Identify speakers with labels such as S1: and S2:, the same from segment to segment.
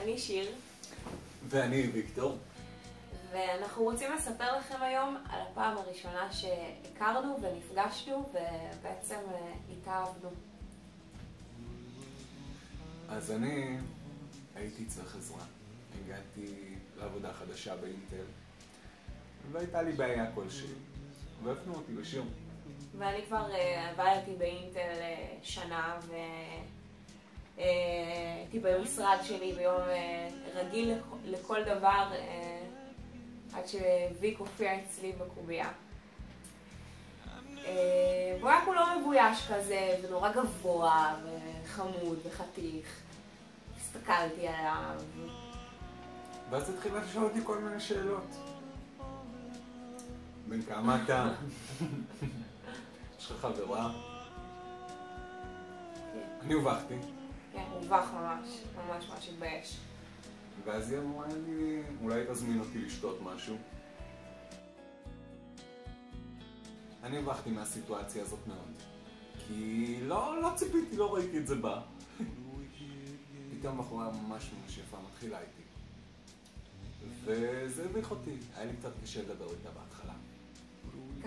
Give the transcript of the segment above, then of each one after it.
S1: אני שיר.
S2: ואני ויקטור.
S1: ואנחנו רוצים לספר לכם היום על הפעם הראשונה שהכרנו ונפגשנו ובעצם התאהבנו.
S2: אז אני הייתי צריך עזרה. הגעתי לעבודה חדשה באינטל והייתה לי בעיה כלשהי והפנו אותי לשיר.
S1: ואני כבר עבדתי באינטל שנה הייתי במשרד שלי ביום רגיל לכל דבר עד שוויק הופיע אצלי בקובייה. והוא היה כולו מבויש כזה ונורא גבוה וחמוד וחתיך. הסתכלתי עליו.
S2: ואז התחילה לשאול אותי כל מיני שאלות. בן כמה אתה? יש לך חברה? אני הובכתי.
S1: כן, הובך ממש התבייש.
S2: ואז היא אמרה לי, אולי תזמין אותי לשתות משהו. אני הובכתי מהסיטואציה הזאת מאוד. כי לא ציפיתי, לא ראיתי את זה בא. פתאום בחורה ממש יפה מתחילה איתי. וזה הביך אותי. היה לי קצת קשה לדבר איתה בהתחלה.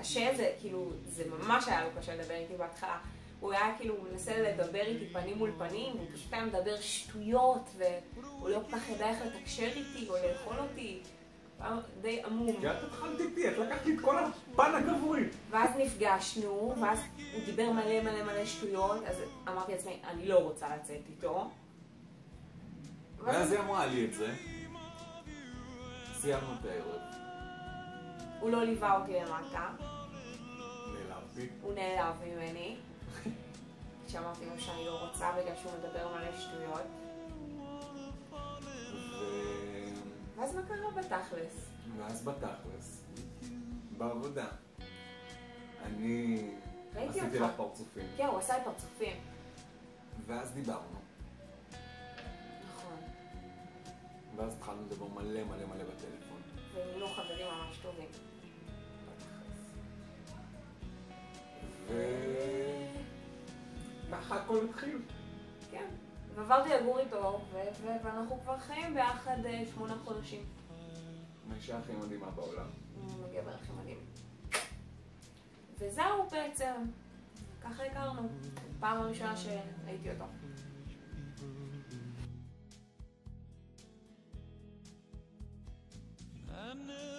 S1: קשה זה, כאילו, זה ממש היה לו קשה לדבר איתי בהתחלה. הוא היה כאילו מנסה לדבר איתי פנים מול פנים, הוא פשוט היה מדבר שטויות, והוא לא כל כך ידע איך לתקשר איתי או לאכול אותי. הוא היה די עמום.
S2: כי את התחלת איתי, את לקחת לי את כל הפן הגברי.
S1: ואז נפגשנו, ואז הוא דיבר מלא שטויות, אז אמרתי לעצמי, אני לא רוצה לצאת איתו.
S2: ואז היא אמרה לי את זה. סיימנו את הערב.
S1: הוא לא ליווה אותי למטה.
S2: נעלבתי.
S1: הוא נעלב ממני. שאמרתי לו שאני לא רוצה בגלל שהוא מדבר מלא שטויות. ואז מה קרה בתכלס?
S2: ואז בתכלס, בעבודה, אני עשיתי לך פרצופים.
S1: כן, הוא עשה לי פרצופים.
S2: ואז דיברנו.
S1: נכון.
S2: ואז התחלנו לדבר מלא בטלפון.
S1: והיינו חברים ממש טובים.
S2: ככה הכל התחיל.
S1: כן. ועברתי לגור איתו, ואנחנו כבר חיים ביחד 8 חודשים.
S2: האישה הכי מדהימה בעולם.
S1: הגבר הכי מדהים. וזהו בעצם. ככה הכרנו. פעם הראשונה שהייתי אותו.
S3: I never